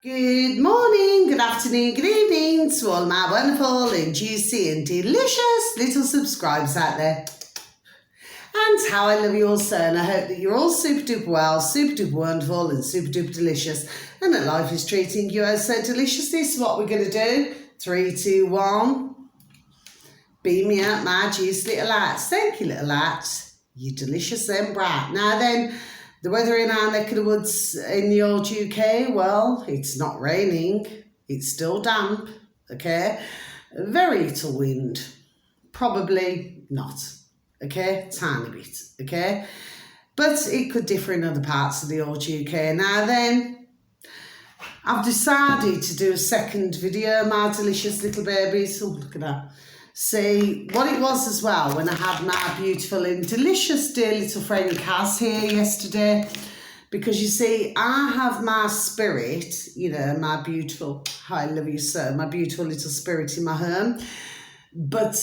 Good morning, good afternoon, good evening to all my wonderful and juicy and delicious little subscribers out there. And how I love you all so, and I hope that you're all super duper well, super duper wonderful and super duper delicious, and that life is treating you as so deliciously. So what we're going to do, 3, 2, 1, beam me up my juicy little lights. Thank you, little lights. You delicious and bright. Now then, the weather in our neck of the woods in the old UK, well, it's not raining. It's still damp, okay? Very little wind. Probably not, okay? Tiny bit, okay? But it could differ in other parts of the old UK. Now then, I've decided to do a second video, my delicious little babies. Oh, look at that. See what it was as well when I had my beautiful and delicious dear little friend Kaz here yesterday, because you see I have my spirit, you know, my beautiful, I love you so, my beautiful little spirit in my home, but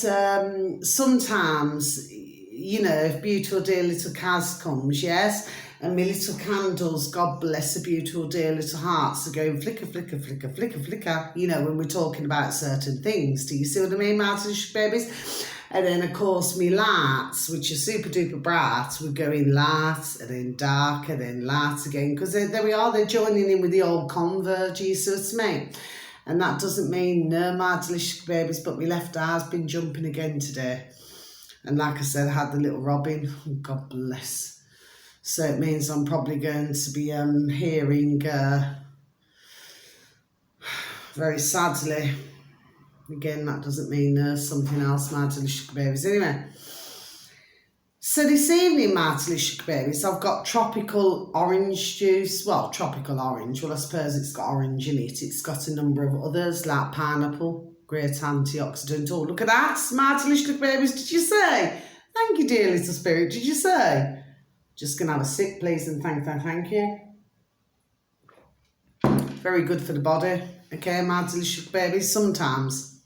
sometimes, you know, if beautiful dear little Kaz comes, yes, and my little candles, God bless the beautiful dear little hearts, are going flicker, flicker, flicker, flicker, flicker, you know, when we're talking about certain things. Do you see what I mean, my delicious babies? And then, of course, me lights, which are super duper bright, would go in light, and then dark, and then light again, because there we are, they're joining in with the old converge, you see what I mean? And that doesn't mean no, my delicious babies, but my left eye's been jumping again today. And like I said, I had the little robin, oh, God bless. So it means I'm probably going to be hearing, very sadly, again, that doesn't mean something else, my delicious babies. Anyway, so this evening, my delicious babies, I've got tropical orange juice. Well, tropical orange. Well, I suppose it's got orange in it. It's got a number of others, like pineapple, great antioxidant. Oh, look at that, my delicious babies. Did you say? Thank you, dear little spirit. Did you say? Just going to have a sip, please, and thank you. Very good for the body, okay, my delicious babies. Sometimes,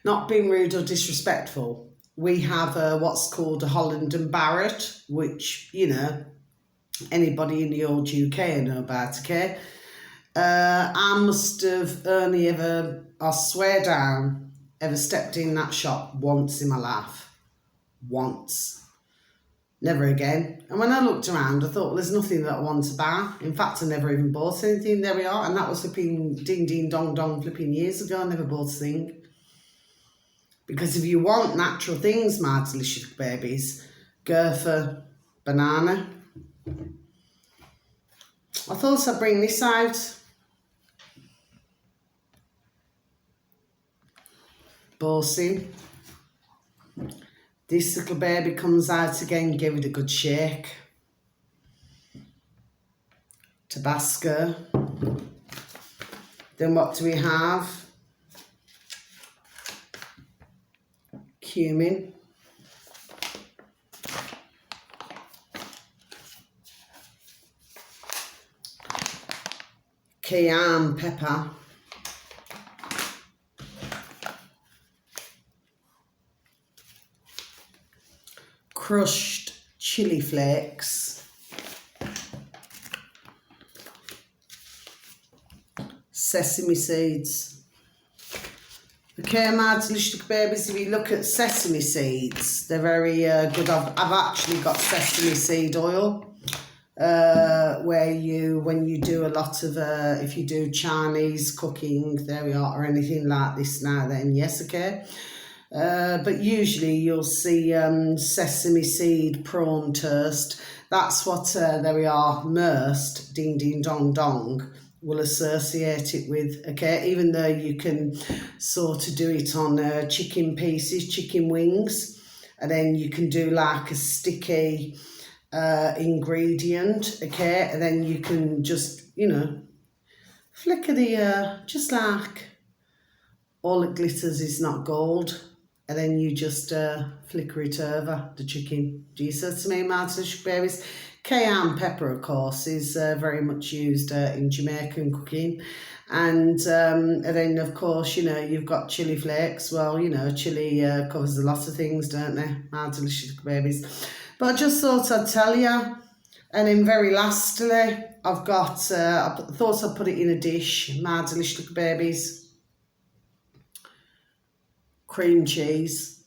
not being rude or disrespectful, we have what's called a Holland and Barrett, which, you know, anybody in the old UK know about, okay? I must have only ever, I swear down, ever stepped in that shop once in my life. Once. Never again. And when I looked around, I thought, well, there's nothing that I want to buy. In fact, I never even bought anything. There we are. And that was flipping ding, ding, dong, dong, flipping years ago. I never bought a thing. Because if you want natural things, my delicious babies, go for banana. I thought I'd bring this out. Bossing. This little baby comes out again, give it a good shake. Tabasco. Then what do we have? Cumin. Cayenne pepper. Crushed chili flakes, sesame seeds. Okay, my delicious babies, if you look at sesame seeds, they're very good. I've actually got sesame seed oil, where when you do a lot of, if you do Chinese cooking, there we are, or anything like this now then, yes, okay. But usually you'll see sesame seed prawn toast. That's what, there we are, Merst, ding, ding, dong, dong, will associate it with, okay, even though you can sort of do it on chicken pieces, chicken wings, and then you can do like a sticky ingredient, okay, and then you can just, you know, flicker the, just like all that glitters is not gold. And then you just flicker it over the chicken. Do you see what I mean, my delicious babies? Cayenne pepper, of course, is very much used in Jamaican cooking. And then, of course, you know, you've got chili flakes. Well, you know, chili covers a lot of things, don't they, my delicious babies? But I just thought I'd tell you, And then very lastly, I've got, I thought I'd put it in a dish, my delicious little babies, cream cheese.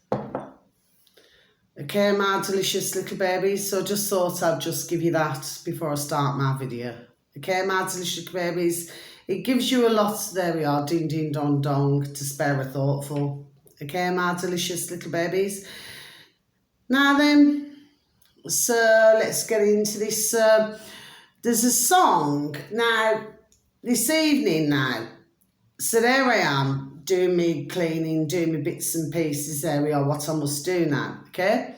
Okay, my delicious little babies, so I just thought I'd just give you that before I start my video. Okay, my delicious little babies, it gives you a lot, there we are, ding ding dong dong, to spare a thought for. Okay, my delicious little babies. Now then, so let's get into this. There's a song now this evening now. So there I am doing me cleaning, doing me bits and pieces. There we are, what I must do now. Okay,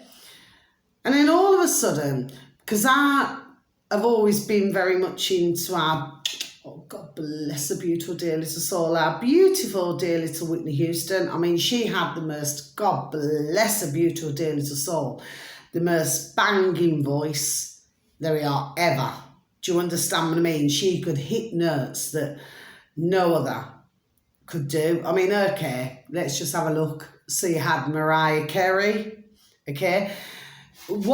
and then all of a sudden, because I have always been very much into our, oh God bless her beautiful dear little soul, our beautiful dear little Whitney Houston. I mean, she had the most, God bless her beautiful dear little soul, the most banging voice, there we are, ever. Do you understand what I mean? She could hit notes that no other could do. I mean, okay, let's just have a look. So you had Mariah Carey, okay? And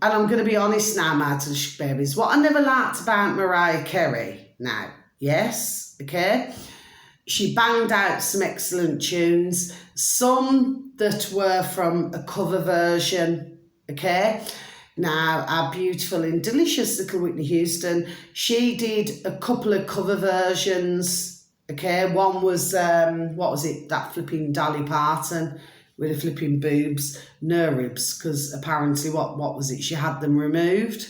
I'm going to be honest now, my delicious babies, what I never liked about Mariah Carey now, yes, okay? She banged out some excellent tunes, some that were from a cover version, okay? Now, our beautiful and delicious little Whitney Houston, she did a couple of cover versions, okay? One was, what was it, that flipping Dolly Parton with the flipping boobs, no ribs, because apparently, what was it, she had them removed,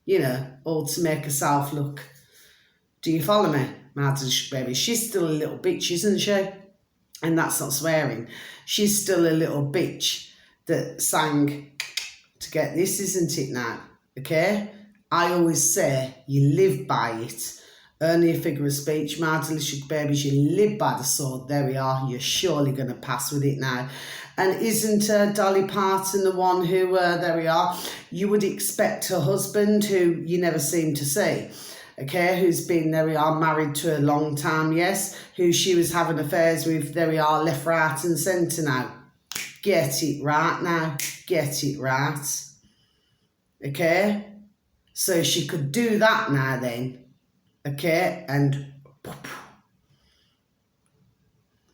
you know, all to make herself look, do you follow me, my delicious baby? She's still a little bitch, isn't she? And that's not swearing. She's still a little bitch that sang to get this, isn't it now? Okay? I always say you live by it. Only a figure of speech, my delicious babies, you live by the sword. There we are. You're surely going to pass with it now. And isn't Dolly Parton the one who, there we are, you would expect her husband, who you never seem to see, okay, who's been, there we are, married to a long time, yes, who she was having affairs with, there we are, left, right and centre now. Get it right now. Get it right. Okay? So she could do that now then. Okay? And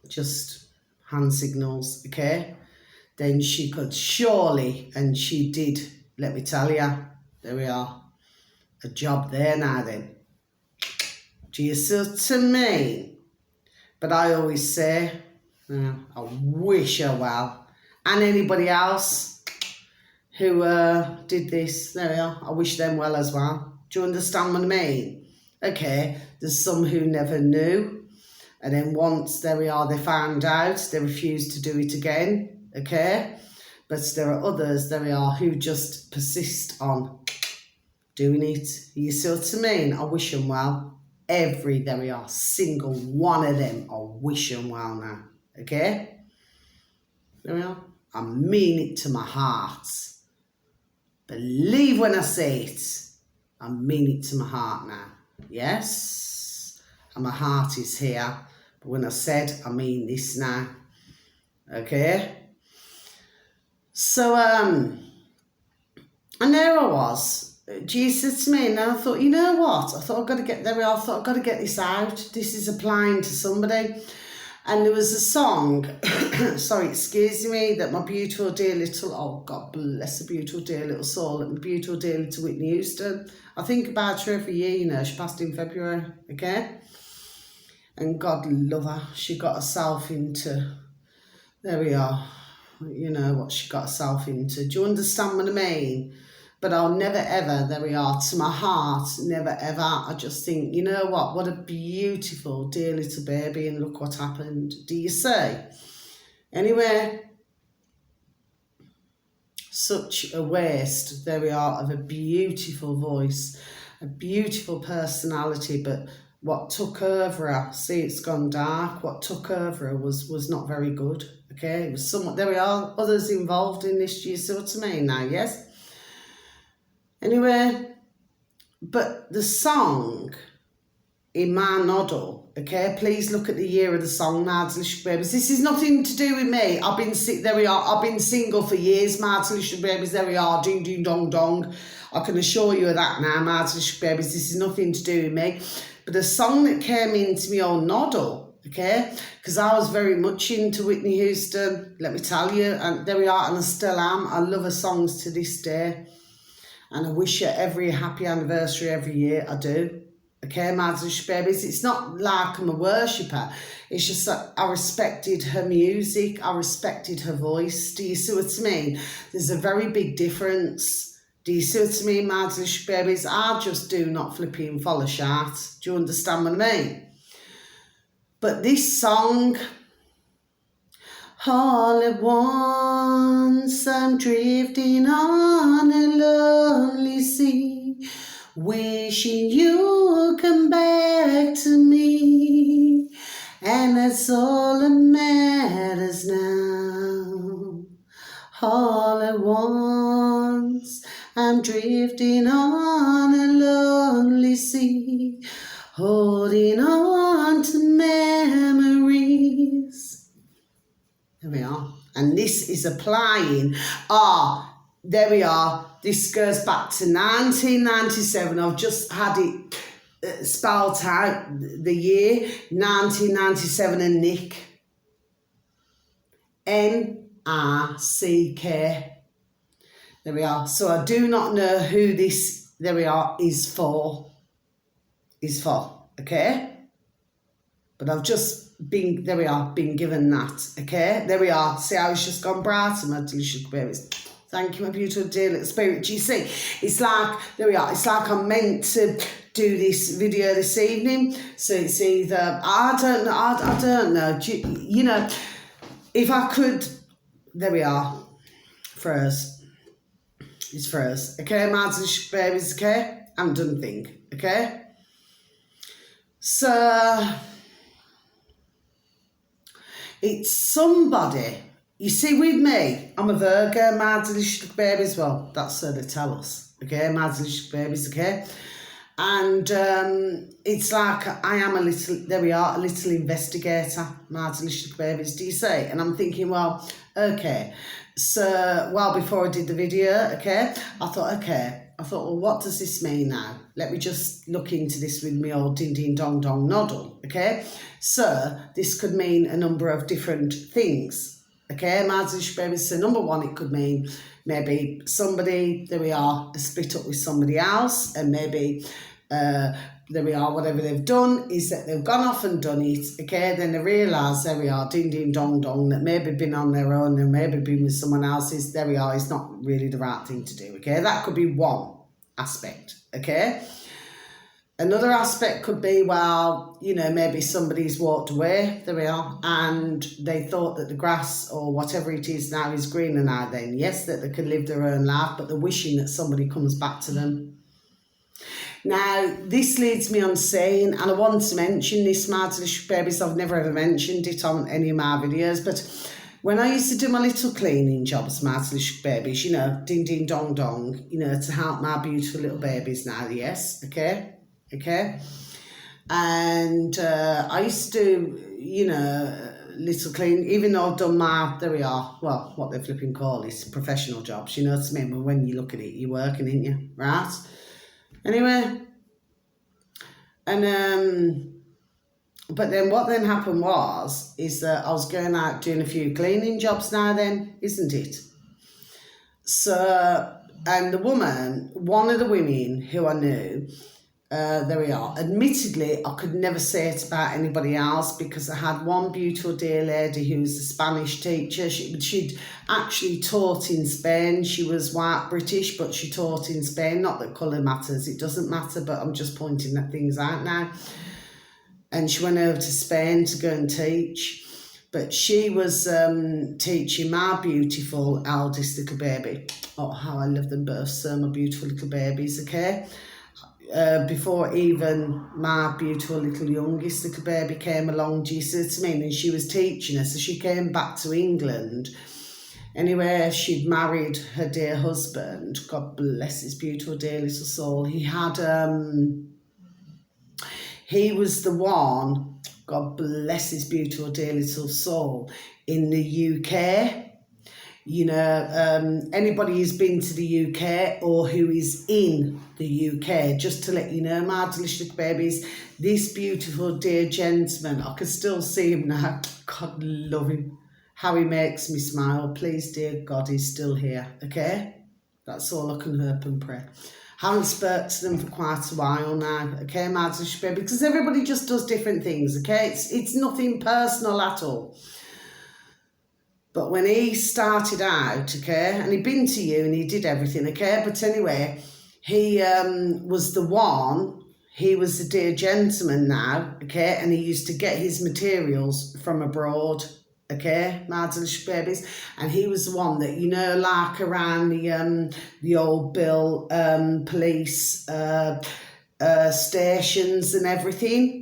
just hand signals. Okay? Then she could surely, and she did, let me tell you, there we are, a job there now then. Do you see what I mean? But I always say, I wish her well. And anybody else who did this, there we are, I wish them well as well. Do you understand what I mean? Okay, there's some who never knew, and then once, there we are, they found out, they refused to do it again, okay? But there are others, there we are, who just persist on doing it. You see what I mean? I wish them well. There we are, single one of them, I wish them well now, okay? There we are. I mean it to my heart. Believe when I say it. I mean it to my heart now. Yes? And my heart is here. But when I said, I mean this now. Okay? So, and there I was. Jesus to me, and I thought, you know what? I thought I've got to get, there we are, I thought I've got to get this out. This is applying to somebody. And there was a song, sorry, excuse me, that my beautiful dear little, oh God bless her beautiful dear little soul, my beautiful dear little Whitney Houston. I think about her every year, you know, she passed in February, okay? And God love her, she got herself into, there we are, you know what she got herself into. Do you understand what I mean? But I'll never ever, there we are, to my heart, never ever. I just think, you know what a beautiful dear little baby, and look what happened. Do you see? Anyway, such a waste, there we are, of a beautiful voice, a beautiful personality, but what took over her, see, it's gone dark, what took over her was not very good, okay? It was somewhat, there we are, others involved in this, do you see what I mean now, yes? Anyway, but the song in my noddle, okay? Please look at the year of the song, my delicious babies. This is nothing to do with me. There we are. I've been single for years, my delicious babies. There we are. Ding, ding, dong, dong. I can assure you of that now, my delicious babies. This is nothing to do with me. But the song that came into me old noddle, okay? Because I was very much into Whitney Houston, let me tell you. And there we are, and I still am. I love her songs to this day. And I wish her every happy anniversary every year. I do. Okay, my delicious babies. It's not like I'm a worshipper. It's just that I respected her music. I respected her voice. Do you see what I mean? There's a very big difference. Do you see what I mean, my delicious babies? I just do not flipping follow shart. Do you understand what I mean? But this song, all at once I'm drifting on a lonely sea, wishing you come back to me, and that's all that matters now. All at once I'm drifting on a lonely sea, holding on to memories. There we are. And this is applying. There we are. This goes back to 1997. I've just had it spelled out, the year 1997, and Nick. N-I-C-K. There we are. So I do not know who this, there we are, is for, okay? But I've just been, there we are, been given that, okay? There we are. See how it's just gone bright, my delicious babies. Thank you, my beautiful dear little spirit. Do you see? It's like, there we are, it's like I'm meant to do this video this evening. So it's either, I don't know. You know, if I could, there we are, froze. It's froze. Okay, my delicious babies, okay? I'm done thing, okay? So, it's somebody. You see, with me, I'm a Virgo, my delicious babies. Well, that's so they tell us, okay? My delicious babies, okay? And it's like I am a little, there we are, a little investigator, my delicious babies, do you see? And I'm thinking, well, okay. So, well, before I did the video, okay, I thought, well, what does this mean now? Let me just look into this with me old ding ding dong dong noddle, okay? So, this could mean a number of different things. Okay, my delicious babies. So number one, it could mean maybe somebody, there we are, split up with somebody else, and maybe there we are, whatever they've done is that they've gone off and done it, okay, then they realise, there we are, ding ding dong dong, that maybe been on their own and maybe been with someone else's, there we are, it's not really the right thing to do, okay? That could be one aspect, okay? Another aspect could be, well, you know, maybe somebody's walked away, there we are, and they thought that the grass or whatever it is now is greener now then. Yes, that they can live their own life, but they're wishing that somebody comes back to them. Now, this leads me on saying, and I want to mention this, my delicious babies, I've never ever mentioned it on any of my videos, but when I used to do my little cleaning jobs, my delicious babies, you know, ding ding dong dong, you know, to help my beautiful little babies now, yes, okay? Okay, and I used to do, you know, little clean, even though I've done my, there we are, well, what they flipping call is professional jobs, you know what I mean? When you look at it, you're working, ain't you, right? Anyway, and but then what then happened is that I was going out doing a few cleaning jobs now then, isn't it? So, and the woman, one of the women who I knew, there we are. Admittedly, I could never say it about anybody else because I had one beautiful dear lady who was a Spanish teacher. She'd actually taught in Spain. She was white British, but she taught in Spain. Not that colour matters. It doesn't matter, but I'm just pointing that things out now. And she went over to Spain to go and teach. But she was teaching my beautiful eldest little baby. Oh, how I love them both so, my beautiful little babies, okay? Before even my beautiful little youngest little baby came along, do you see what I mean? And she was teaching her, so she came back to England. Anyway, she'd married her dear husband, God bless his beautiful dear little soul. He had he was the one, God bless his beautiful dear little soul, in the UK. You know, anybody who's been to the UK or who is in the UK, just to let you know, my delicious babies, this beautiful dear gentleman, I can still see him now. God love him. How he makes me smile. Please, dear God, he's still here, okay? That's all I can hope and pray. Haven't spoke to them for quite a while now, okay, my delicious baby, because everybody just does different things, okay? It's nothing personal at all. But when he started out, okay, and he'd been to you and he did everything, okay, but anyway, he was the one, he was the dear gentleman now, okay, and he used to get his materials from abroad, okay, my delicious babies, and he was the one that, you know, like around the old Bill police stations and everything.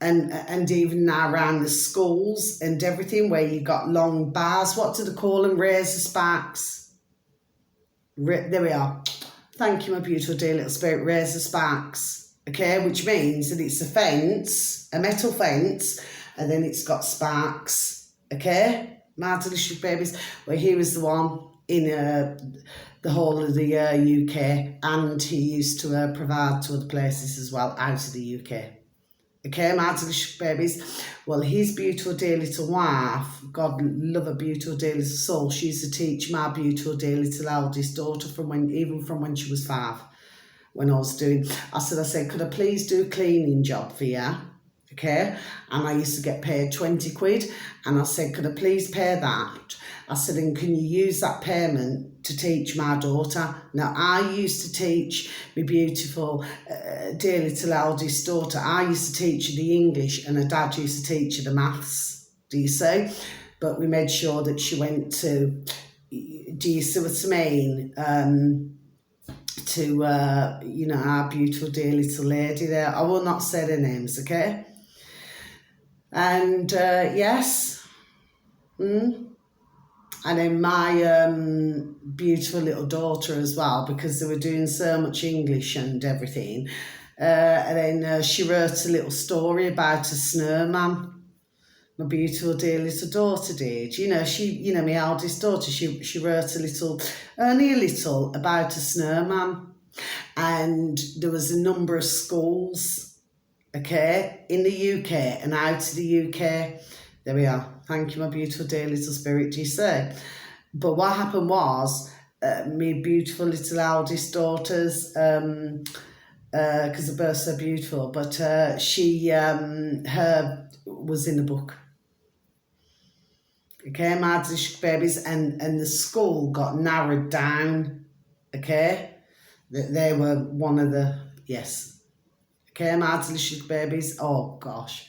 And even now around the schools and everything where you got long bars. What do they call them? Razor sparks. There we are. Thank you, my beautiful dear little spirit. Razor sparks. Okay, which means that it's a fence, a metal fence, and then it's got sparks. Okay, my delicious babies. Well, he was the one in the whole of the UK, and he used to provide to other places as well out of the UK. Okay, my delicious babies. Well, his beautiful dear little wife, God love her beautiful dear little soul, she used to teach my beautiful dear little eldest daughter from when she was 5. When I said, could I please do a cleaning job for you? Okay, and I used to get paid 20 quid, and I said, could I please pay that? I said, and can you use that payment to teach my daughter? Now, I used to teach my beautiful dear little eldest daughter, I used to teach her the English, and her dad used to teach her the maths, do you see? But we made sure that she went to, do you see what I mean? To, you know, our beautiful dear little lady there. I will not say their names, okay? And, yes. And then my beautiful little daughter as well, because they were doing so much English and everything. And then she wrote a little story about a snowman. My beautiful dear little daughter did. You know, my eldest daughter, she wrote only a little, about a snowman. And there was a number of schools, okay, in the UK and out of the UK. There we are. Thank you, my beautiful dear little spirit, do you say? But what happened was, my beautiful little eldest daughters, because they're both so beautiful, but her was in the book. Okay, my delicious babies, and the school got narrowed down, okay? They were one of the, yes. Okay, my delicious babies, oh gosh.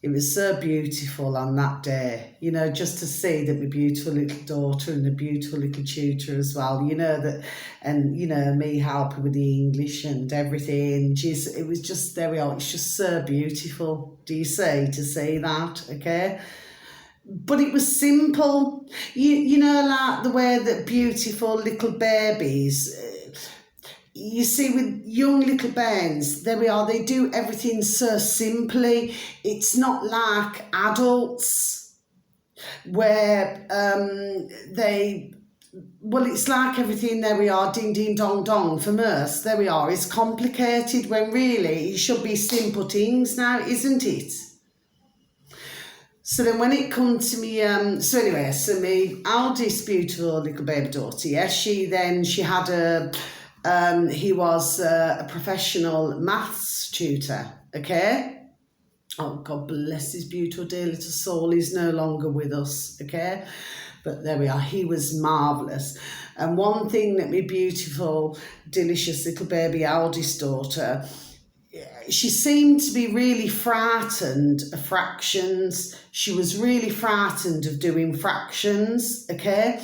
It was so beautiful on that day, you know, just to see that my beautiful little daughter and the beautiful little tutor as well, you know, that, and, you know, me helping with the English and everything. Jeez, it was just, there we are, it's just so beautiful, do you see, to see that, okay? But it was simple, you know, like the way that beautiful little babies, you see, with young little bairns, there we are, they do everything so simply. It's not like adults where it's like everything, there we are, ding, ding, dong, dong, for most, there we are, it's complicated when really it should be simple things now, isn't it? So then when it comes to me, so my eldest beautiful little baby daughter, yes, she had he was a professional maths tutor, okay? Oh, God bless his beautiful dear little soul, he's no longer with us, okay? But there we are, he was marvellous. And one thing that my beautiful, delicious little baby eldest daughter, she seemed to be really frightened of fractions. She was really frightened of doing fractions, okay?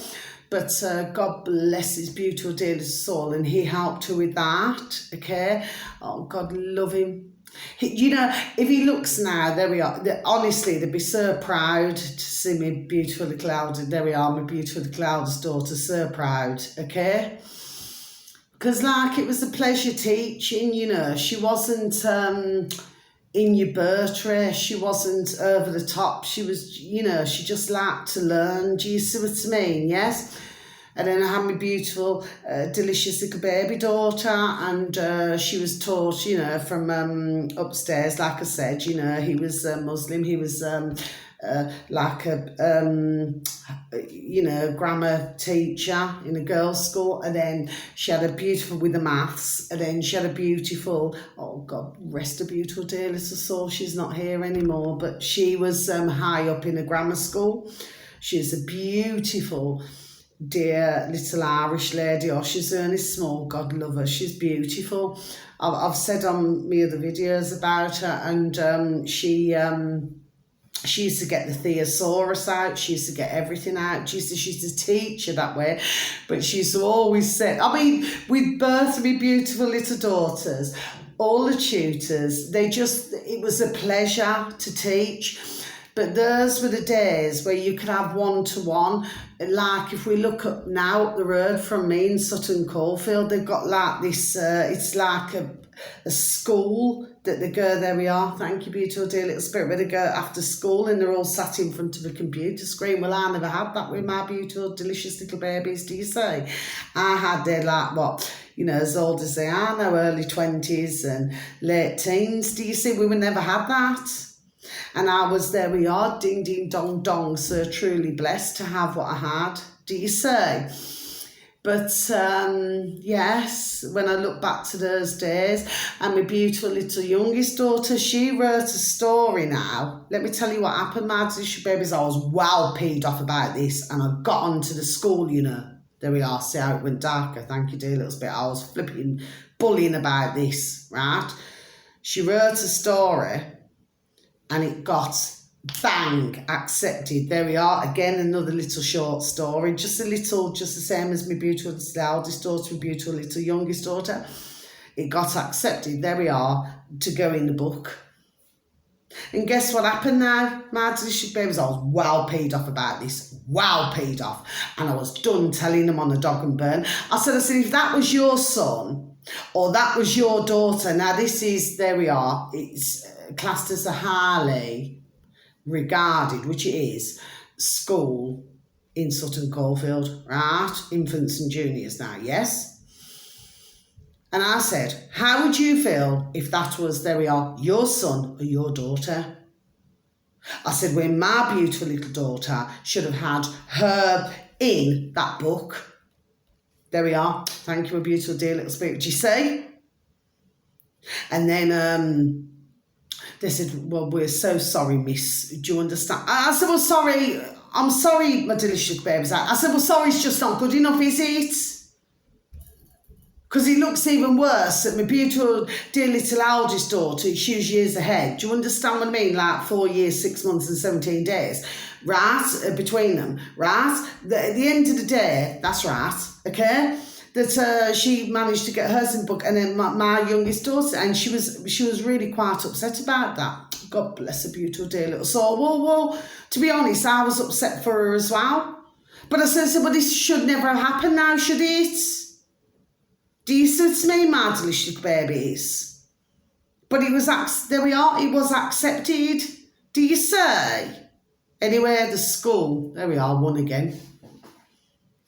But God bless his beautiful dear little soul, and he helped her with that, okay? Oh, God love him. You know, if he looks now, there we are. Honestly, they'd be so proud to see me beautiful little eldest. There we are, my beautiful little eldest daughter, so proud, okay? Because, like, it was a pleasure teaching, you know. She wasn't in your birth race. She wasn't over the top. She was, you know, she just liked to learn. Do you see what I mean? Yes? And then I had my beautiful, delicious little baby daughter, and she was taught, you know, from upstairs, like I said, you know, he was Muslim, he was like a, you know, grammar teacher in a girls' school, and then she had a beautiful with the maths, and then she had a beautiful, oh God, rest her beautiful dear little soul, she's not here anymore, but she was high up in a grammar school. She's a beautiful, dear little Irish lady. Oh, she's only small, God love her, she's beautiful. I've said on my other videos about her, and she used to get the thesaurus out, she used to get everything out, she used to teach her that way, but she used to always say, I mean, with both of my beautiful little daughters, all the tutors, it was a pleasure to teach. But those were the days where you could have one-to-one. Like if we look up now up the road from me in Sutton Coldfield, they've got like this, it's like a school that they go, there we are, thank you beautiful dear little spirit, where they go after school and they're all sat in front of a computer screen. Well, I never had that with my beautiful delicious little babies, do you say? I had their like, what, you know, as old as they are now, early 20s and late teens, do you see? We never had that. And I was, there we are, ding, ding, dong, dong, so truly blessed to have what I had, do you say? But, yes, when I look back to those days, and my beautiful little youngest daughter, she wrote a story now. Let me tell you what happened, my delicious babies. I was well peed off about this, and I got onto the school, you know. There we are, see how it went darker, thank you dear little bit. I was flipping, bullying about this, right? She wrote a story, and it got bang accepted. There we are again, another little short story, just the same as my beautiful little eldest daughter, my beautiful little youngest daughter. It got accepted, there we are, to go in the book. And guess what happened now, my delicious babies? I was well peed off about this, well peed off, and I was done telling them on a dog and burn. I said, if that was your son or that was your daughter, now this is, there we are, it's classed as a highly regarded, which it is, school in Sutton Coldfield, right? Infants and juniors now, yes? And I said, how would you feel if that was, there we are, your son or your daughter? I said, when my beautiful little daughter should have had her in that book. There we are. Thank you, a beautiful dear little spirit. Do you see? And then they said, well, we're so sorry, miss. Do you understand? I said, well, sorry. I'm sorry, my delicious babies. I said, well, sorry, it's just not good enough, is it? Because it looks even worse that my beautiful dear little eldest daughter, she's years ahead. Do you understand what I mean? Like 4 years, 6 months and 17 days, right? Between them, right? At the end of the day, that's right, okay? That she managed to get hers in the book, and then my youngest daughter, and she was really quite upset about that. God bless her beautiful dear little soul. Well, to be honest, I was upset for her as well. But I said, well, this should never have happened now, should it? Do you see what I mean, my delicious babies? But it was, there we are, it was accepted. Do you say? Anyway, the school, there we are, won again.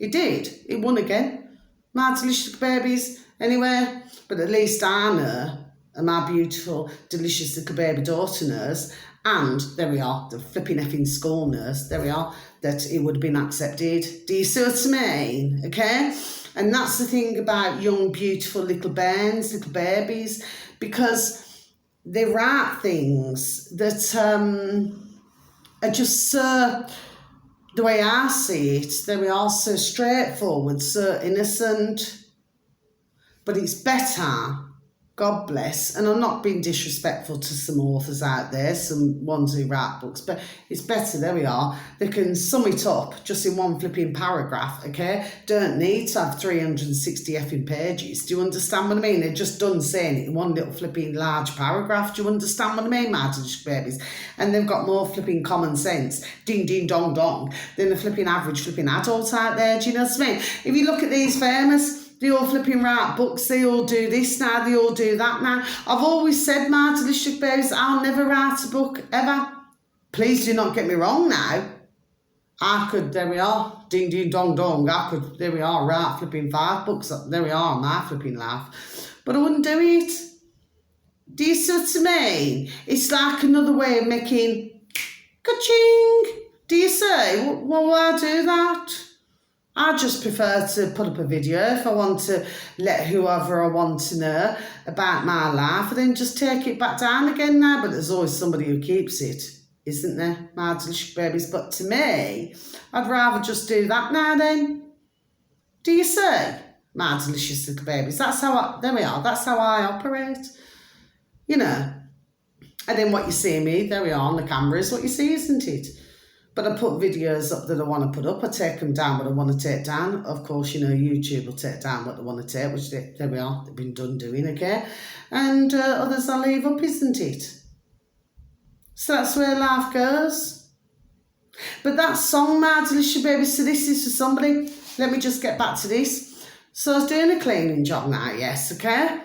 It did, it won again. My delicious babies, anyway. But at least I know, and my beautiful, delicious little baby daughter knows, and there we are, the flipping effing school knows, there we are, that it would have been accepted. Do you see what I mean? Okay? And that's the thing about young, beautiful little bairns, little babies, because they write things that are just so, the way I see it, they are so straightforward, so innocent. But it's better, God bless, and I'm not being disrespectful to some authors out there, some ones who write books, but it's better, there we are, they can sum it up just in one flipping paragraph, okay? Don't need to have 360 effing pages. Do you understand what I mean? They're just done saying it in one little flipping large paragraph. Do you understand what I mean, my delicious babies? And they've got more flipping common sense, ding, ding, dong, dong, than the flipping average flipping adult out there. Do you know what I mean? If you look at these famous They all flipping write books, they all do this now, they all do that now. I've always said, my delicious babies, I'll never write a book, ever. Please do not get me wrong now. I could, there we are, ding ding dong dong, I could, there we are, write flipping 5 books, there we are, my flipping life. But I wouldn't do it. Do you see what I mean? It's like another way of making ka-ching. Do you see? Well, why do that? I just prefer to put up a video if I want to let whoever I want to know about my life, and then just take it back down again now. But there's always somebody who keeps it, isn't there, my delicious babies? But to me, I'd rather just do that now then. Do you see? My delicious little babies. That's how there we are. That's how I operate. You know. And then what you see of me, there we are on the camera, is what you see, isn't it? But I put videos up that I want to put up. I take them down what I want to take down. Of course, you know, YouTube will take down what they want to take, which there we are. They've been done doing, okay? And others I'll leave up, isn't it? So that's where life goes. But that song, my delicious baby, so this is for somebody. Let me just get back to this. So I was doing a cleaning job now, yes, okay?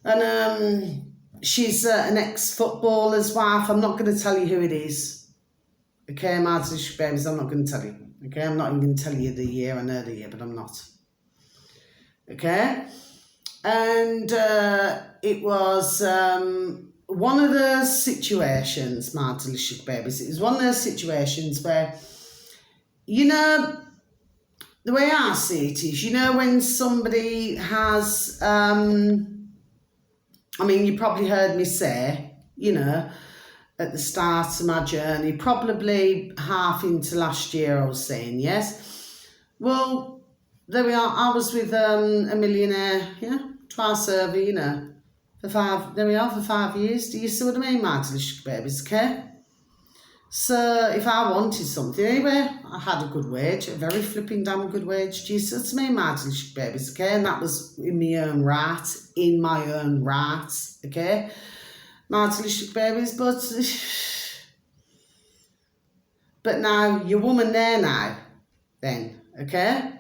And she's an ex-footballer's wife. I'm not going to tell you who it is. Okay, my delicious babies, I'm not going to tell you. Okay, I'm not even going to tell you the year. I know the year, but I'm not. Okay? And it was one of those situations, my delicious babies. It was one of those situations where, you know, the way I see it is, you know, when somebody has... I mean, you probably heard me say, you know, at the start of my journey, probably half into last year, I was saying, yes. Well, there we are. I was with a millionaire, yeah, twice over, you know, for 5 years. Do you see what I mean, my delicious babies, okay? So if I wanted something, anyway, I had a good wage, a very flipping damn good wage. Do you see what I mean, my delicious babies, okay? And that was in my own right, okay? My delicious babies, but now, your woman there now, then, okay?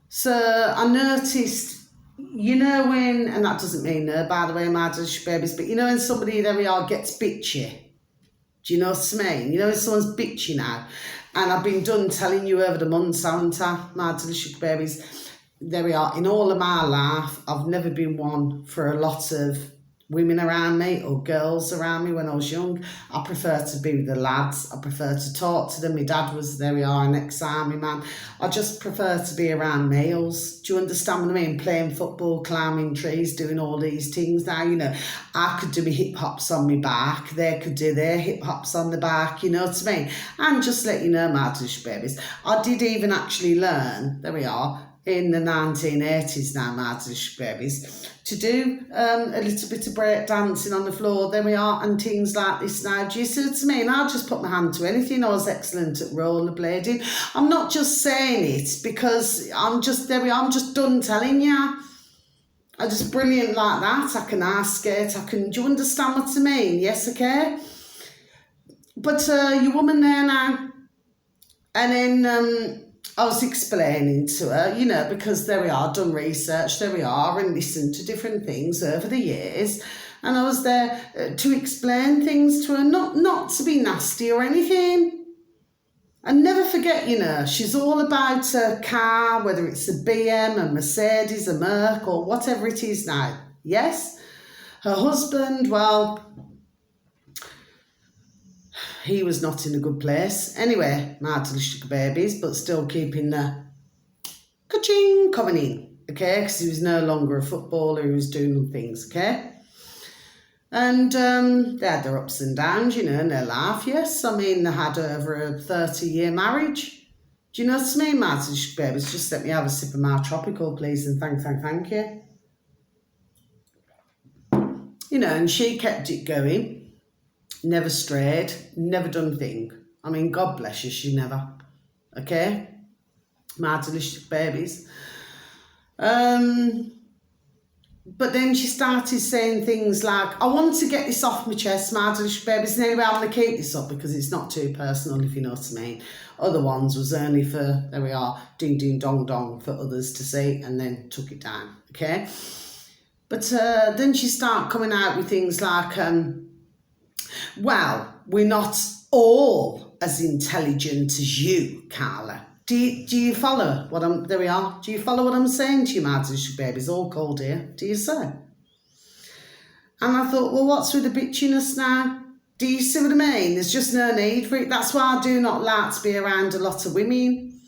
So I noticed, you know when, and that doesn't mean no, by the way, my delicious babies, but you know when somebody, there we are, gets bitchy. Do you know what I mean? You know, if someone's bitchy now, and I've been done telling you over the months, haven't I, my delicious babies? There we are. In all of my life, I've never been one for a lot of women around me or girls around me when I was young. I prefer to be with the lads. I prefer to talk to them. My dad was, there we are, an ex-army man. I just prefer to be around males. Do you understand what I mean? Playing football, climbing trees, doing all these things now, you know. I could do my hip-hops on my back. They could do their hip-hops on the back, you know what I mean? And just let you know, my delicious babies, I did even actually learn, there we are, in the 1980s now, my delicious babies, to do a little bit of break dancing on the floor, there we are, and things like this now. Do you see what I mean? I'll just put my hand to anything. I was excellent at rollerblading. I'm not just saying it because I'm just, there we are, I'm just done telling you. I'm just brilliant like that. I can ice skate, I can, do you understand what I mean? Yes, okay? But your woman there now, and then I was explaining to her, you know, because there we are, done research, there we are, and listened to different things over the years. And I was there to explain things to her, not to be nasty or anything. And never forget, you know, she's all about a car, whether it's a BM, a Mercedes, a Merc, or whatever it is now. Yes? Her husband, well, he was not in a good place. Anyway, my delicious babies, but still keeping the ka-ching coming in, okay? Because he was no longer a footballer, he was doing things, okay? And they had their ups and downs, you know, in their life, yes. I mean, they had over a 30-year marriage. Do you know what I mean, my delicious babies? Just let me have a sip of my tropical, please, and thank you. You know, and she kept it going. Never strayed, never done a thing. I mean, God bless you, she never. Okay? My delicious babies. But then she started saying things like, I want to get this off my chest, my delicious babies, and anyway, I'm going to keep this up because it's not too personal, if you know what I mean. Other ones was only for, there we are, ding, ding, dong, dong, for others to see, and then took it down, okay? But then she started coming out with things like, well, we're not all as intelligent as you, Carla. Do you follow what I'm, there we are, do you follow what I'm saying to you, my delicious babies, all cold here, do you say? And I thought, well, what's with the bitchiness now? Do you see what I mean? There's just no need for it. That's why I do not like to be around a lot of women.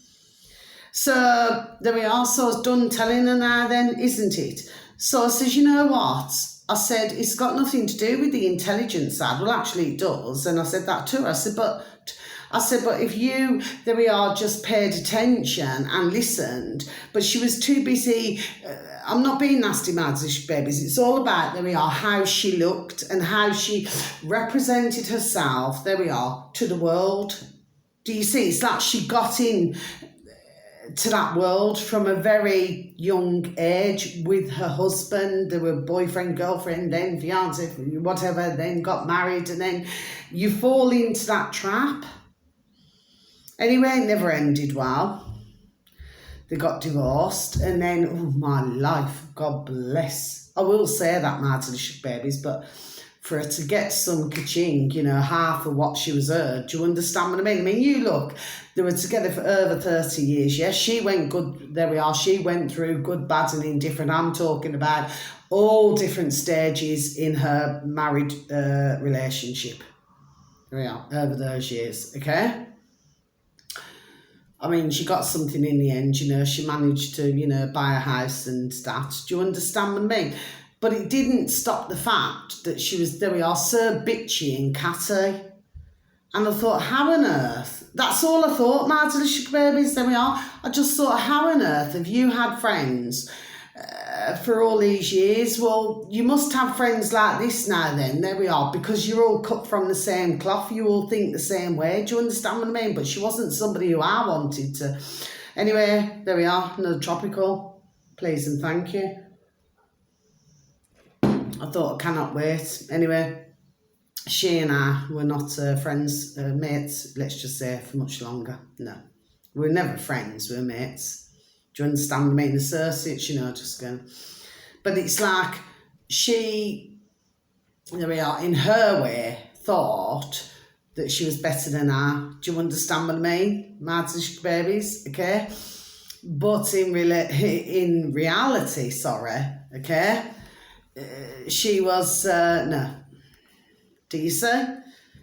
So there we are, so I was done telling her now then, isn't it? So I says, you know what? I said, it's got nothing to do with the intelligence side. Well, actually it does. And I said that to her. I said, but if you, there we are, just paid attention and listened, but she was too busy. I'm not being nasty, Madzish babies. It's all about, there we are, how she looked and how she represented herself, there we are, to the world. Do you see? It's like she got in to that world from a very young age with her husband. They were boyfriend, girlfriend, then fiance, whatever, then got married, and then you fall into that trap. Anyway, it never ended well. They got divorced, and then, oh my life, God bless. I will say that, my delicious babies, but for her to get some ka-ching, you know, half of what she was earned, do you understand what I mean? I mean, you look, they were together for over 30 years, yes? She went good, there we are, she went through good, bad and indifferent. I'm talking about all different stages in her married relationship. There we are, over those years, okay? I mean, she got something in the end, you know, she managed to, you know, buy a house and that. Do you understand what I mean? But it didn't stop the fact that she was, there we are, so bitchy and catty. And I thought, how on earth? That's all I thought, my delicious babies, there we are. I just thought, how on earth have you had friends for all these years? Well, you must have friends like this now then, there we are, because you're all cut from the same cloth, you all think the same way, do you understand what I mean? But she wasn't somebody who I wanted to. Anyway, there we are, another tropical, please and thank you. I thought, I cannot wait. Anyway, she and I were not friends, mates, let's just say, for much longer. No, we were never friends, we were mates. Do you understand what I mean? Associates, you know, just going. But it's like she, there we are, in her way, thought that she was better than I. Do you understand what I mean? Maddish babies, okay? But in reality, sorry, okay? She was, no. Do you see?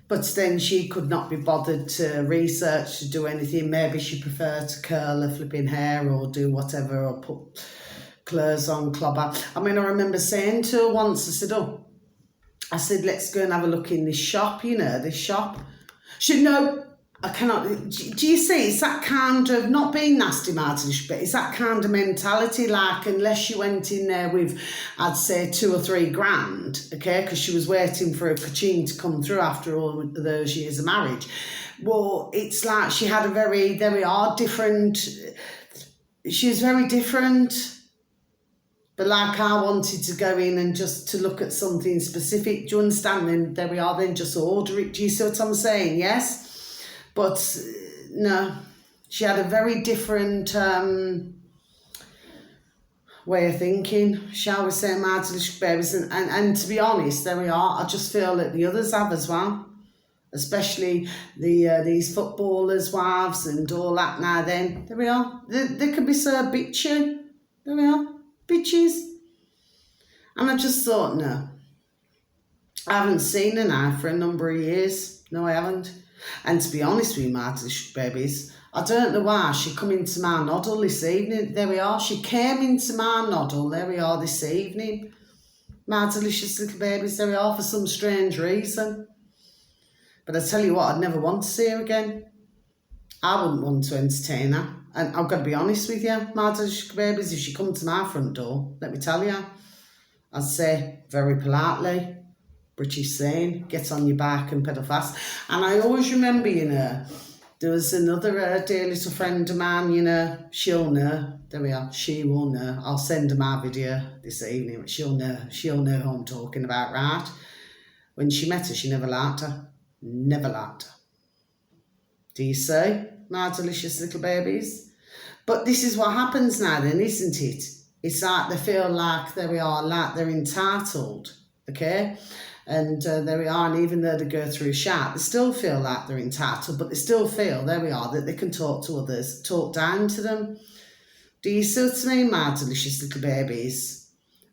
But then she could not be bothered to research, to do anything. Maybe she preferred to curl her flipping hair or do whatever, or put clothes on, clobber. I mean, I remember saying to her once, I said, let's go and have a look in this shop, you know, this shop. She said, no, I cannot. Do you see? It's that kind of, not being nasty, Martinish, but it's that kind of mentality, like, unless you went in there with, I'd say, 2 or 3 grand, okay, because she was waiting for a ka-ching to come through after all those years of marriage. Well, it's like she had a very, there we are, different, she was very different. But like I wanted to go in and just to look at something specific, do you understand? And there we are, then just order it. Do you see what I'm saying? Yes? But no, she had a very different way of thinking, shall we say, my delicious babies. And to be honest, there we are, I just feel that the others have as well. Especially these footballers' wives and all that now then. There we are. They can be so bitchy. There we are. Bitches. And I just thought, no. I haven't seen her now for a number of years. No, I haven't. And to be honest with you, my delicious babies, I don't know why she come into my noddle this evening. There we are. She came into my noddle. There we are this evening. My delicious little babies. There we are for some strange reason. But I tell you what, I'd never want to see her again. I wouldn't want to entertain her. And I've got to be honest with you, my delicious babies, if she come to my front door, let me tell you, I'd say very politely, British saying, get on your back and pedal fast. And I always remember, you know, There was another dear little friend of mine, you know, she'll know. There we are, she will know. I'll send her my video this evening, but she'll know who I'm talking about, right? When she met her, she never liked her. Never liked her. Do you see, my delicious little babies? But this is what happens now then, isn't it? It's like they feel like, there we are, like they're entitled, okay? And there we are, and even though they go through shout, they still feel like they're entitled, but they still feel, there we are, that they can talk to others, talk down to them. Do you see what I mean, my delicious little babies?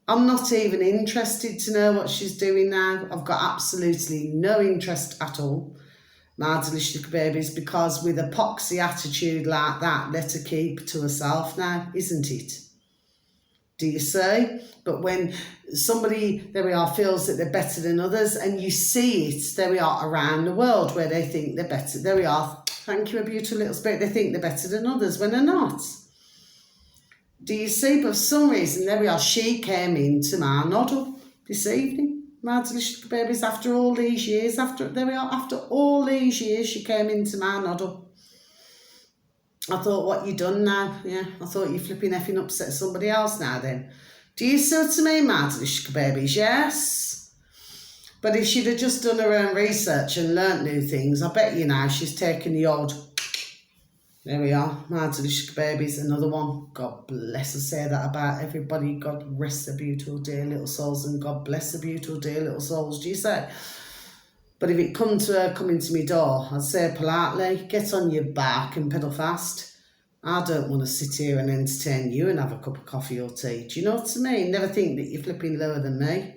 I'm not even interested to know what she's doing now. I've got absolutely no interest at all, my delicious little babies, because with a poxy attitude like that, let her keep to herself now, isn't it? Do you see? But when somebody, there we are, feels that they're better than others, and you see it, there we are, around the world where they think they're better. There we are. Thank you, a beautiful little spirit. They think they're better than others when they're not. Do you see? But for some reason, there we are, she came into my noddle this evening. My delicious babies, after all these years, after all these years, she came into my noddle. I thought, what you done now? Yeah, I thought you flipping effing upset somebody else now then. Do you see what I mean, my delicious babies? Yes. But if she'd have just done her own research and learnt new things, I bet you now she's taken the odd, there we are, my delicious babies, another one. God bless her, say that about everybody. God rest their beautiful dear little souls, and God bless the beautiful dear little souls, do you say? But if it come to her coming to my door, I'd say politely, get on your back and pedal fast. I don't want to sit here and entertain you and have a cup of coffee or tea. Do you know what I mean? Never think that you're flipping lower than me.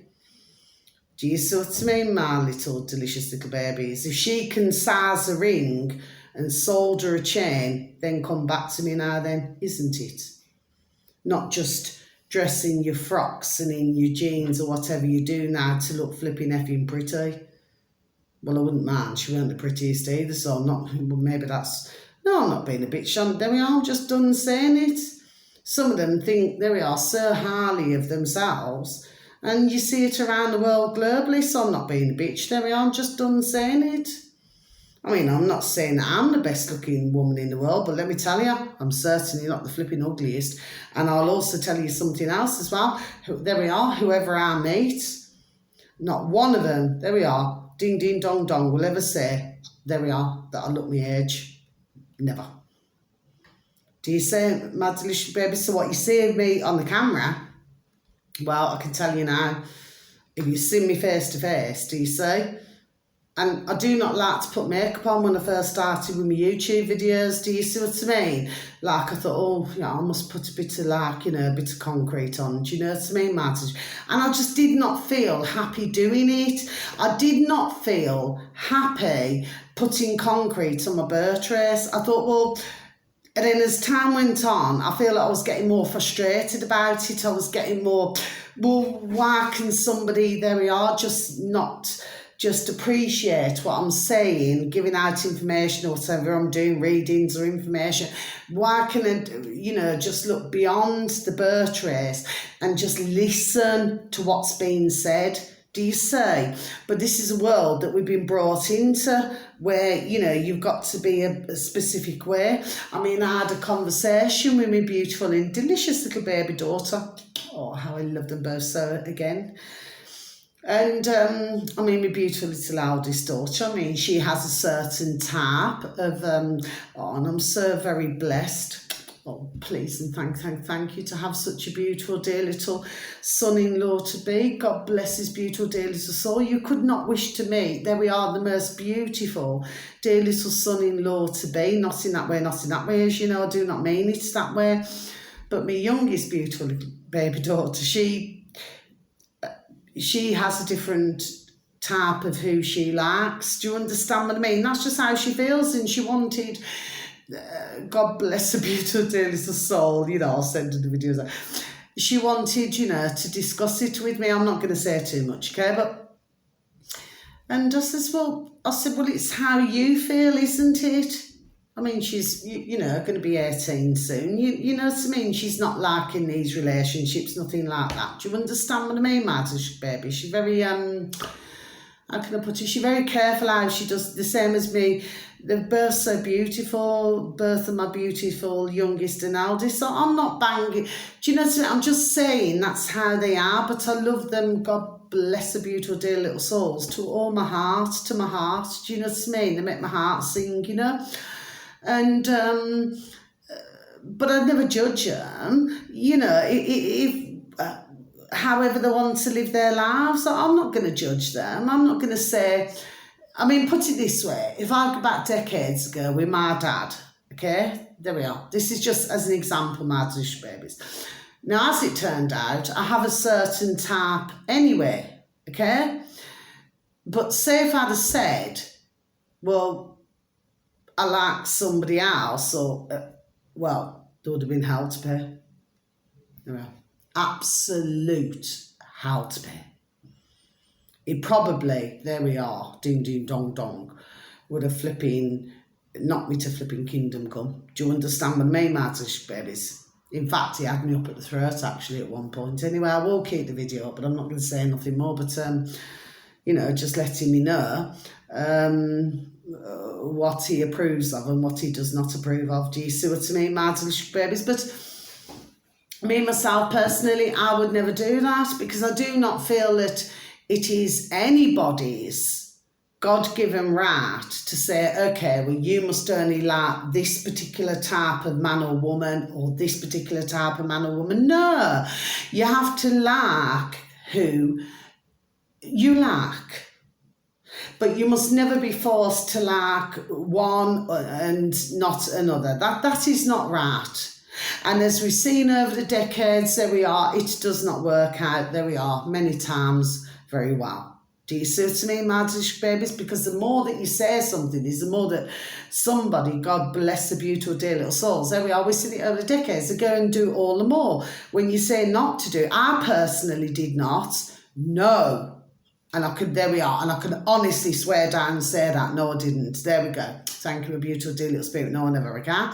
Do you see what I mean, my little delicious little babies? If she can size a ring and solder a chain, then come back to me now then, isn't it? Not just dress in your frocks and in your jeans or whatever you do now to look flipping effing pretty. Well, I wouldn't mind. She weren't the prettiest either, so I'm not, well, maybe that's, no, I'm not being a bitch. There we are, I'm just done saying it. Some of them think, there we are, so highly of themselves, and you see it around the world globally, so I'm not being a bitch. There we are, I'm just done saying it. I mean, I'm not saying that I'm the best looking woman in the world, but let me tell you, I'm certainly not the flipping ugliest. And I'll also tell you something else as well. There we are, whoever I meet, not one of them, there we are, ding, ding, dong, dong, will ever say, there we are, that I look my age. Never. Do you say, my delicious baby? So what you see of me on the camera, well, I can tell you now, if you see me face to face, do you see? And I do not like to put makeup on when I first started with my YouTube videos. Do you see what I mean? Like I thought, oh, yeah, I must put a bit of like, you know, a bit of concrete on. Do you know what I mean, Martin? And I just did not feel happy doing it. I did not feel happy putting concrete on my birth trace. I thought, well, and then as time went on, I feel like I was getting more frustrated about it. I was getting more, well, why can somebody, there we are, just not just appreciate what I'm saying, giving out information or whatever I'm doing, readings or information. Why can I, you know, just look beyond the birth trace and just listen to what's being said? Do you see? But this is a world that we've been brought into where, you know, you've got to be a specific way. I mean, I had a conversation with my beautiful and delicious little baby daughter. Oh, how I love them both so again. And, I mean, my beautiful little eldest daughter, I mean, she has a certain type of, and I'm so very blessed. Oh, please and thank you to have such a beautiful, dear little son-in-law to be. God bless his beautiful, dear little soul. You could not wish to meet. There we are, the most beautiful, dear little son-in-law to be. Not in that way, as you know, I do not mean it that way. But my youngest beautiful little baby daughter, she has a different type of who she likes. Do you understand what I mean? That's just how she feels, and she wanted, God bless her beautiful dear little soul, you know, I'll send her the videos. She wanted, you know, to discuss it with me. I'm not going to say too much, okay? But, and I said, well, it's how you feel, isn't it? I mean, she's, you know, going to be 18 soon. You know what I mean? She's not liking these relationships, nothing like that. Do you understand what I mean, Maddish baby? She's very, how can I put it? She's very careful how she does the same as me. They're both so beautiful, both of my beautiful youngest and eldest. So I'm not banging. Do you know what I mean? I'm just saying that's how they are, but I love them. God bless the beautiful dear little souls to all my heart, to my heart. Do you know what I mean? They make my heart sing, you know? And, but I'd never judge them, you know, if however they want to live their lives. I'm not going to judge them. I'm not going to say, I mean, put it this way, if I go back decades ago with my dad, okay, there we are. This is just as an example, my Delish babies. Now, as it turned out, I have a certain type anyway, okay? But say if I'd have said, well, I like somebody else, or, well, there would have been hell to pay. There we are. Absolute hell to pay. It probably, there we are, ding ding dong dong, would have flipping, knocked me to flipping kingdom come. Do you understand what I mean, my Delish babies? In fact, he had me up at the throat actually at one point. Anyway, I will keep the video up, but I'm not going to say nothing more. But, you know, just letting me know what he approves of and what he does not approve of. Do you see what I mean, my Delish babies? But me, myself, personally, I would never do that, because I do not feel that it is anybody's God-given right to say, okay, well, you must only like this particular type of man or woman, or this particular type of man or woman. No, you have to like who you like. But you must never be forced to like one and not another. That is not right. And as we've seen over the decades, there we are, it does not work out, there we are, many times, very well. Do you see what I mean, my Delish babies? Because the more that you say something is the more that somebody, God bless the beautiful dear little souls, there we are, we've seen it over the decades, they go and do all the more. When you say not to do, I personally did not, no. And I could, there we are, and I can honestly swear down and say that, no, I didn't. There we go. Thank you, a beautiful dear little spirit, no one ever again.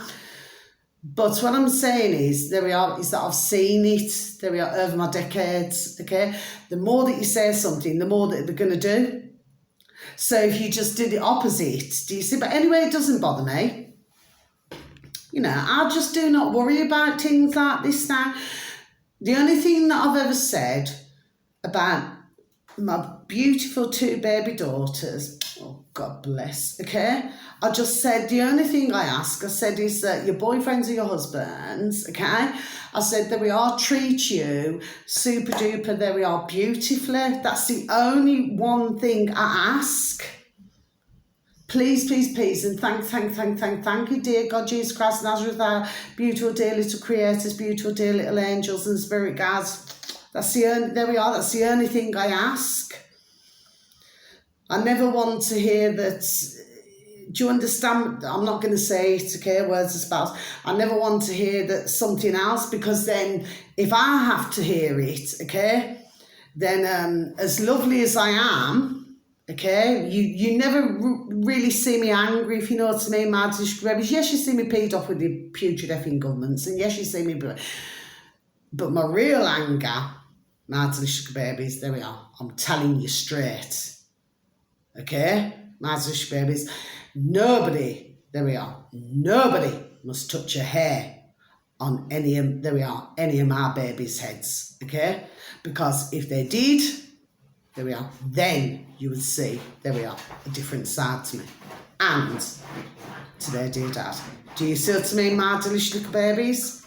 But what I'm saying is, there we are, is that I've seen it, there we are, over my decades, okay? The more that you say something, the more that they're going to do. So if you just did the opposite, do you see? But anyway, it doesn't bother me. You know, I just do not worry about things like this now. The only thing that I've ever said about my beautiful 2 baby daughters, oh, God bless, okay? I just said, the only thing I ask, I said, is that your boyfriends or your husbands, okay? I said, there we are, treat you super duper, there we are, beautifully. That's the only one thing I ask. Please, please, please, and thank you, dear God, Jesus Christ, Nazareth, our beautiful dear little creators, beautiful dear little angels and spirit guides. That's the only, there we are, that's the only thing I ask. I never want to hear that, do you understand? I'm not going to say it, okay, words of spouse. I never want to hear that something else, because then if I have to hear it, okay, then as lovely as I am, okay, you never really see me angry, if you know what I mean, my Delish babies. Yes, you see me peed off with the putrid effing governments, and yes, you see me, but my real anger, my Delish babies, there we are, I'm telling you straight, okay, my Delish babies, nobody, there we are, nobody must touch a hair on any of, there we are, any of my babies' heads, okay, because if they did, there we are, then you would see, there we are, a different side to me, and to their dear dad. Do you see what I mean, my Delish little babies?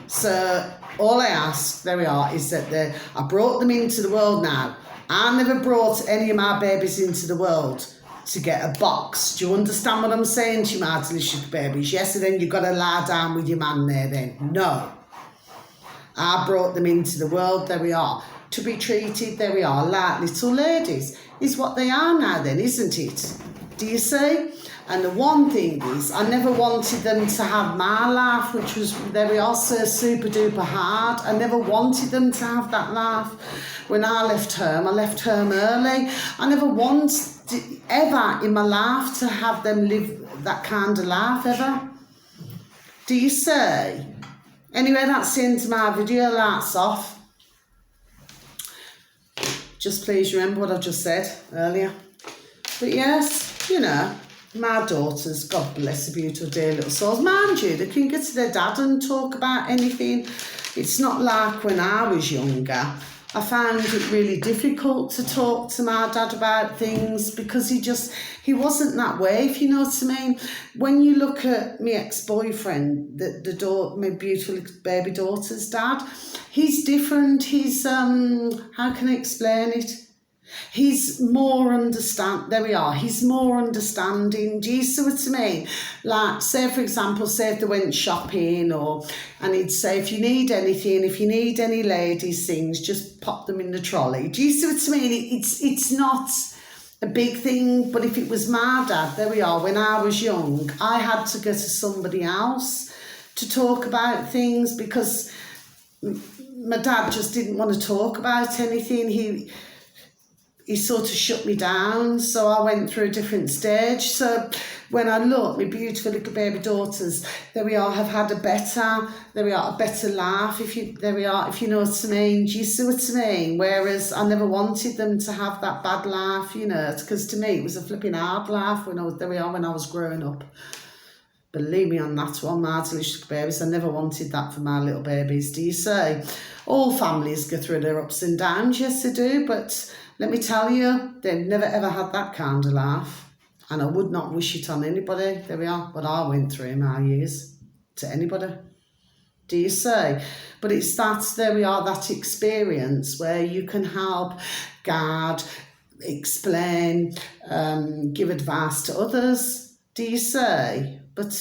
So all I ask, there we are, is that I brought them into the world now. I never brought any of my babies into the world to get a box. Do you understand what I'm saying to you, my Delish babies? Yes, and then you've got to lie down with your man there then. No. I brought them into the world, there we are, to be treated, there we are, like little ladies. Is what they are now then, isn't it? Do you see? And the one thing is, I never wanted them to have my life, which was, there we are, so super duper hard. I never wanted them to have that life. When I left home early. I never wanted ever in my life to have them live that kind of life, ever. Do you see? Anyway, that's the end of my video. Lights off. just please remember what I just said earlier. But yes, you know, my daughters, God bless the beautiful dear little souls. Mind you, they can get to their dad and talk about anything. It's not like when I was younger. I found it really difficult to talk to my dad about things because he wasn't that way, if you know what I mean. When you look at my ex-boyfriend, my beautiful baby daughter's dad, he's different. He's, how can I explain it? He's more he's more understanding. Do you see what I mean? Like, say for example, say if they went shopping, and he'd say, if you need anything, if you need any ladies things, just pop them in the trolley. Do you see what I mean? It's not a big thing, but if it was my dad, there we are, when I was young, I had to go to somebody else to talk about things because my dad just didn't want to talk about anything. He sort of shut me down, so I went through a different stage. So when I look, my beautiful little baby daughters, there we are, have had a better laugh, if you know what I mean. Do you see what I mean? Whereas I never wanted them to have that bad laugh, you know, because to me it was a flipping hard laugh when I was growing up. Believe me on that one, my delicious babies. I never wanted that for my little babies. Do you say? All families go through their ups and downs, yes they do, but let me tell you, they've never ever had that kind of laugh. And I would not wish it on anybody. There we are, what I went through in my years, to anybody. Do you say? But it's that experience where you can help, guide, explain, give advice to others. Do you say? But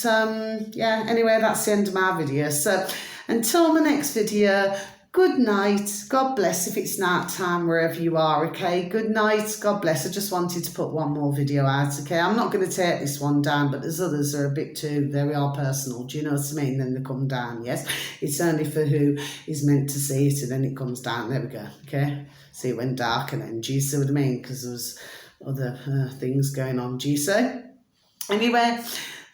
yeah, anyway, that's the end of my video. So until the next video, good night. God bless if it's night time wherever you are, okay? Good night. God bless. I just wanted to put one more video out, okay? I'm not going to take this one down, but there's others that are a bit too, they are personal. Do you know what I mean? Then they come down, yes? It's only for who is meant to see it, and then it comes down. There we go, okay? See, it went dark and then, do you see what I mean? Because there was other things going on, do you see? Anyway,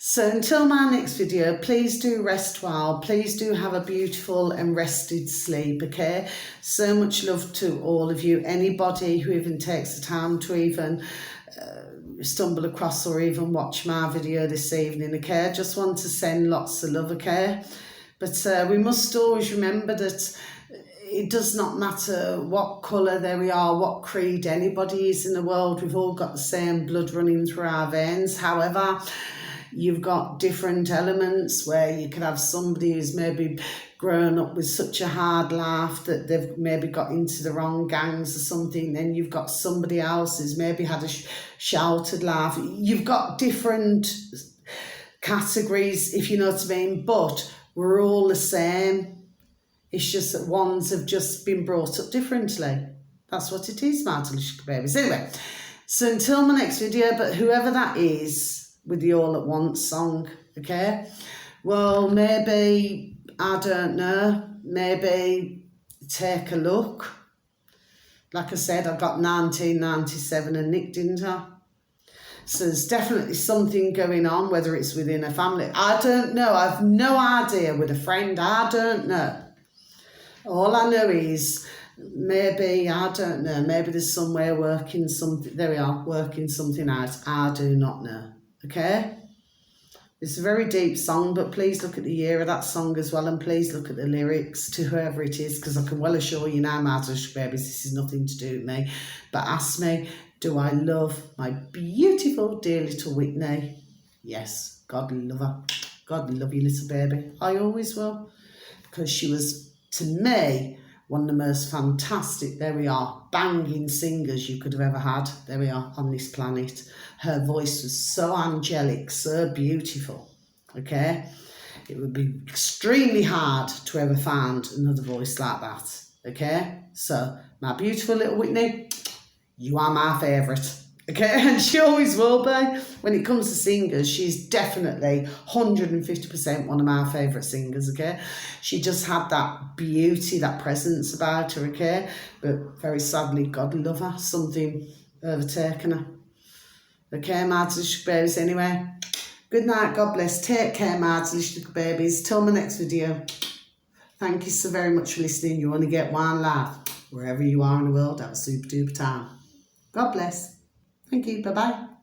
so until my next video, please do rest well. Please do have a beautiful and rested sleep, okay? So much love to all of you. Anybody who even takes the time to even stumble across or even watch my video this evening, okay? I just want to send lots of love, okay? But we must always remember that it does not matter what colour there we are, what creed anybody is in the world. We've all got the same blood running through our veins. However, you've got different elements where you could have somebody who's maybe grown up with such a hard laugh that they've maybe got into the wrong gangs or something. Then you've got somebody else who's maybe had a shouted laugh. You've got different categories, if you know what I mean, but we're all the same. It's just that ones have just been brought up differently. That's what it is, my delicious babies. Anyway, so until my next video, but whoever that is, with the All at Once song, okay? Well, maybe, I don't know, maybe take a look. Like I said, I got 1997 and Nick, didn't I? So there's definitely something going on, whether it's within a family. I don't know. I've no idea. With a friend, I don't know. All I know is maybe, I don't know, maybe there's somewhere working something, there we are, working something out. I do not know. Okay, it's a very deep song, but please look at the year of that song as well, and please look at the lyrics to whoever it is, because I can well assure you now, my delicious babies, this is nothing to do with me. But ask me, do I love my beautiful dear little Whitney? Yes, God love her. God love you, little baby. I always will, because she was, to me, one of the most fantastic, there we are, banging singers you could have ever had, there we are, on this planet. Her voice was so angelic, so beautiful, okay? It would be extremely hard to ever find another voice like that, okay? So, my beautiful little Whitney, you are my favourite, okay? And she always will be. When it comes to singers, she's definitely 150% one of my favourite singers, okay? She just had that beauty, that presence about her, okay? But very sadly, God love her, something overtaken her. Okay, my delicious babies, anyway. Good night, God bless. Take care, my delicious babies. Till my next video. Thank you so very much for listening. You only get one laugh. wherever you are in the world, have a super duper time. God bless. Thank you. Bye bye.